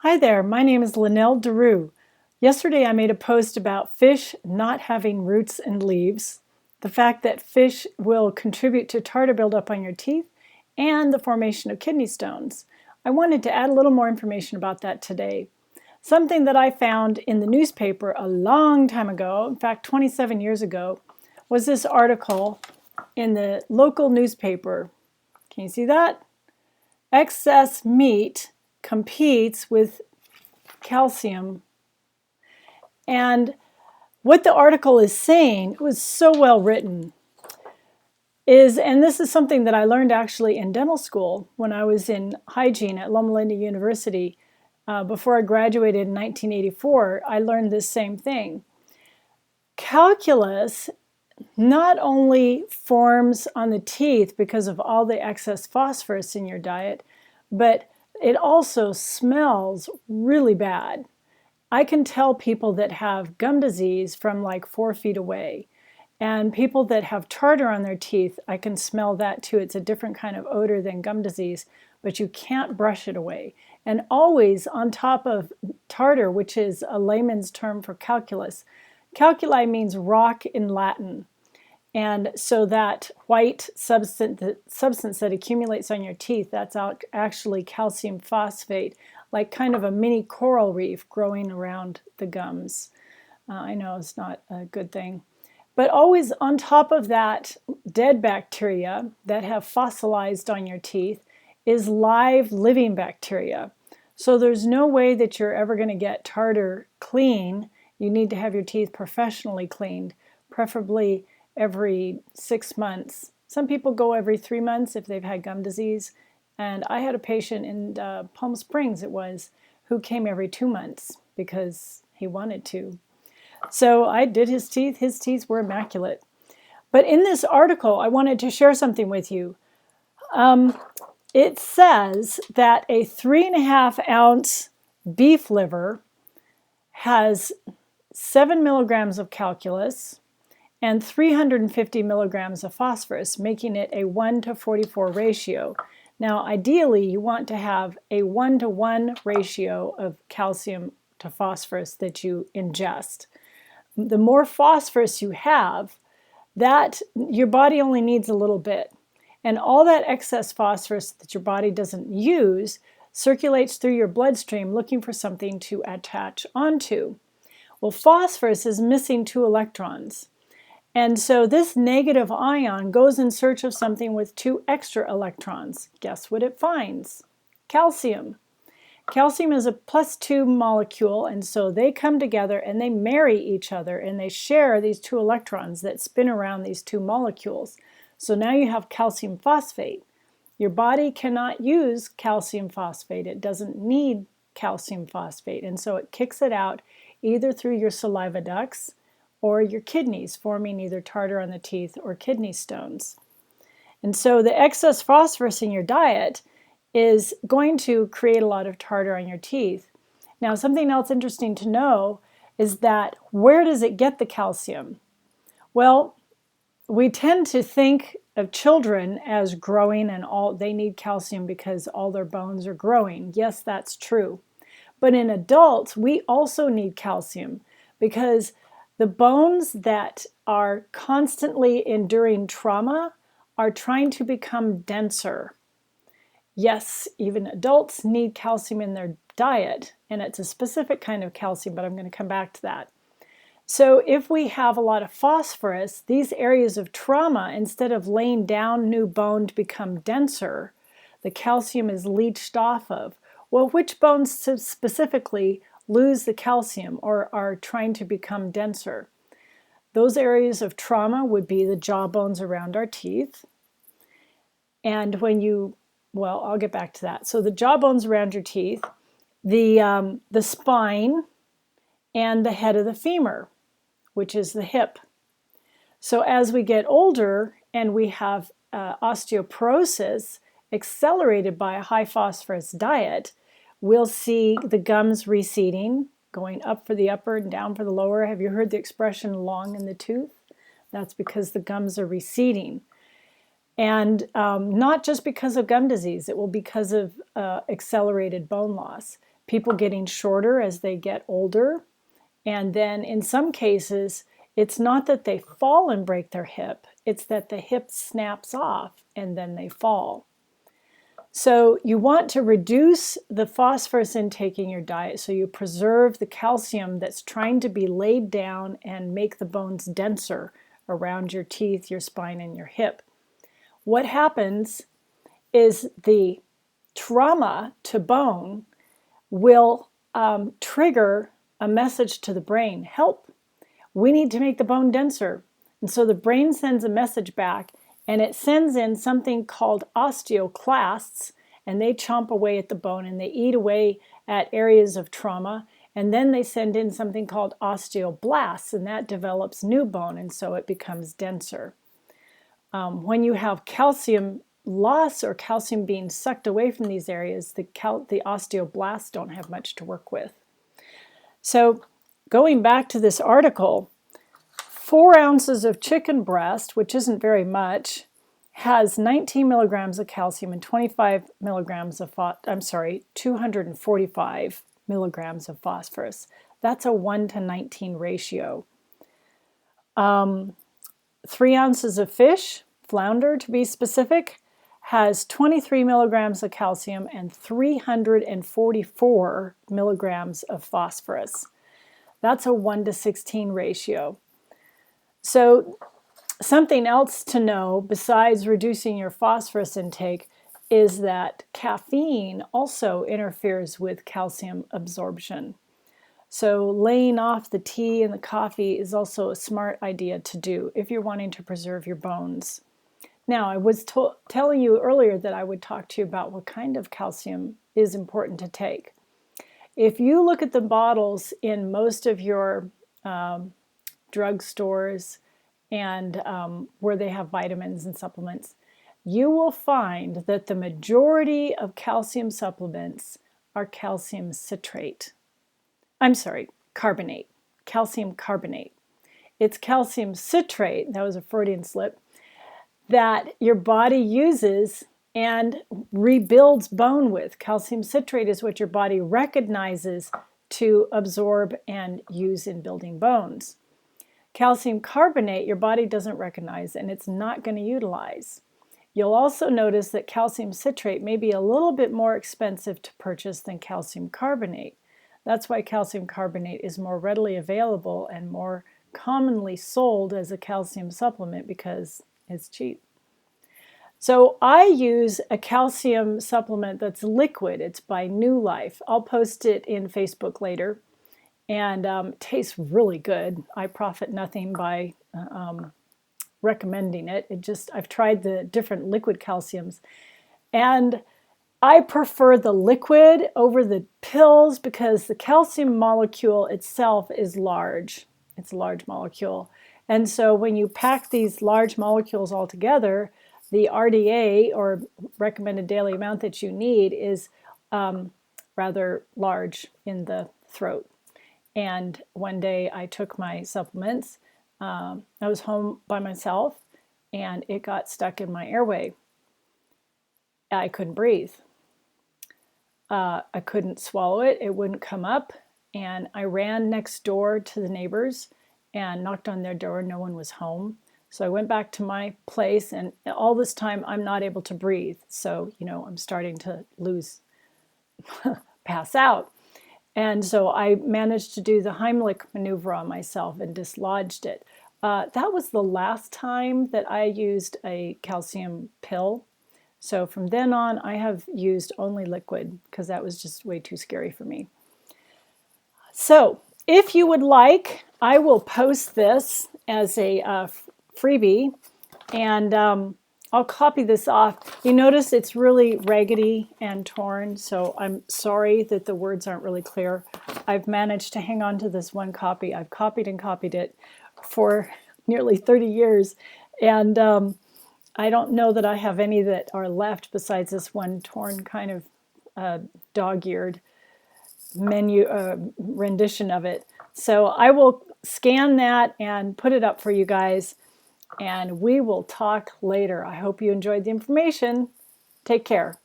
Hi there, my name is Linnell DeRue. Yesterday I made a post about fish not having roots and leaves, the fact that fish will contribute to tartar buildup on your teeth, and the formation of kidney stones. I wanted to add a little more information about that today. Something that I found in the newspaper a long time ago, in fact 27 years ago, was this article in the local newspaper. Can you see that? Excess meat competes with calcium. And what the article is saying, it was so well written, is, and this is something that I learned actually in dental school when I was in hygiene at Loma Linda University. Before I graduated in 1984, I learned this same thing. Calculus not only forms on the teeth because of all the excess phosphorus in your diet, but it also smells really bad. I can tell people that have gum disease from like 4 feet away. And people that have tartar on their teeth, I can smell that too. It's a different kind of odor than gum disease, but you can't brush it away. And always on top of tartar, which is a layman's term for calculus. Calculi means rock in Latin. And so that white substance that accumulates on your teeth, that's actually calcium phosphate, like kind of a mini coral reef growing around the gums. I know it's not a good thing. But always on top of that dead bacteria that have fossilized on your teeth is live living bacteria. So there's no way that you're ever going to get tartar clean. You need to have your teeth professionally cleaned, preferably every 6 months. Some people go every 3 months if they've had gum disease. And I had a patient in Palm Springs, it was, who came every 2 months because he wanted to. So I did his teeth. His teeth were immaculate. But in this article, I wanted to share something with you. It says that a 3.5 ounce beef liver has 7 milligrams of calculus and 350 milligrams of phosphorus, making it a 1:44 ratio. Now, ideally, you want to have a 1:1 ratio of calcium to phosphorus that you ingest. The more phosphorus you have, that your body only needs a little bit. And all that excess phosphorus that your body doesn't use circulates through your bloodstream looking for something to attach onto. Well, phosphorus is missing 2 electrons. And so this negative ion goes in search of something with 2 extra electrons. Guess what it finds? Calcium. Calcium is a +2 molecule, and so they come together and they marry each other and they share these 2 electrons that spin around these 2 molecules. So now you have calcium phosphate. Your body cannot use calcium phosphate. It doesn't need calcium phosphate, and so it kicks it out either through your saliva ducts or your kidneys, forming either tartar on the teeth or kidney stones. And so the excess phosphorus in your diet is going to create a lot of tartar on your teeth. Now, something else interesting to know is that where does it get the calcium? Well, we tend to think of children as growing and all they need calcium because all their bones are growing. Yes, that's true. But in adults, we also need calcium because the bones that are constantly enduring trauma are trying to become denser. Yes, even adults need calcium in their diet, and it's a specific kind of calcium, but I'm going to come back to that. So if we have a lot of phosphorus, these areas of trauma, instead of laying down new bone to become denser, the calcium is leached off of. Well, which bones specifically lose the calcium or are trying to become denser? Those areas of trauma would be the jaw bones around our teeth. And when you, well, I'll get back to that. So the jaw bones around your teeth, the spine, and the head of the femur, which is the hip. So as we get older and we have osteoporosis accelerated by a high phosphorus diet, we'll see the gums receding, going up for the upper and down for the lower. Have you heard the expression long in the tooth? That's because the gums are receding. And not just because of gum disease, it will be because of accelerated bone loss. People getting shorter as they get older. And then in some cases, it's not that they fall and break their hip, it's that the hip snaps off and then they fall. So you want to reduce the phosphorus intake in your diet so you preserve the calcium that's trying to be laid down and make the bones denser around your teeth, your spine, and your hip. What happens is the trauma to bone will trigger a message to the brain, help, we need to make the bone denser. And so the brain sends a message back, and it sends in something called osteoclasts, and they chomp away at the bone and they eat away at areas of trauma. And then they send in something called osteoblasts, and that develops new bone, and so it becomes denser. When you have calcium loss or calcium being sucked away from these areas, the osteoblasts don't have much to work with. So going back to this article, 4 ounces of chicken breast, which isn't very much, has 19 milligrams of calcium and 25 milligrams of 245 milligrams of phosphorus. That's a 1:19 ratio. 3 ounces of fish, flounder to be specific, has 23 milligrams of calcium and 344 milligrams of phosphorus. That's a 1:16 ratio. So something else to know besides reducing your phosphorus intake is that caffeine also interferes with calcium absorption. So laying off the tea and the coffee is also a smart idea to do if you're wanting to preserve your bones. Now, I was telling you earlier that I would talk to you about what kind of calcium is important to take. If you look at the bottles in most of your drugstores and where they have vitamins and supplements, you will find that the majority of calcium supplements are calcium citrate. I'm sorry, carbonate, calcium carbonate. It's calcium citrate, that was a Freudian slip, that your body uses and rebuilds bone with. Calcium citrate is what your body recognizes to absorb and use in building bones. Calcium carbonate your body doesn't recognize and it's not going to utilize. You'll also notice that calcium citrate may be a little bit more expensive to purchase than calcium carbonate. That's why calcium carbonate is more readily available and more commonly sold as a calcium supplement because it's cheap. So I use a calcium supplement that's liquid. It's by New Life. I'll post it in Facebook later, and it tastes really good. I profit nothing by recommending it. I've tried the different liquid calciums, and I prefer the liquid over the pills because the calcium molecule itself is large. It's a large molecule. And so when you pack these large molecules all together, the RDA, or recommended daily amount that you need, is rather large in the throat. And one day I took my supplements. I was home by myself, and it got stuck in my airway. I couldn't breathe. I couldn't swallow it. It wouldn't come up. And I ran next door to the neighbors and knocked on their door. No one was home. So I went back to my place, and all this time I'm not able to breathe. So, I'm starting to pass out. And so I managed to do the Heimlich maneuver on myself and dislodged it. That was the last time that I used a calcium pill. So from then on, I have used only liquid because that was just way too scary for me. So if you would like, I will post this as a freebie, and I'll copy this off. You notice it's really raggedy and torn, so I'm sorry that the words aren't really clear. I've managed to hang on to this one copy. I've copied and copied it for nearly 30 years, and I don't know that I have any that are left besides this one torn kind of dog-eared rendition of it. So I will scan that and put it up for you guys. and we will talk later. I hope you enjoyed the information. Take care.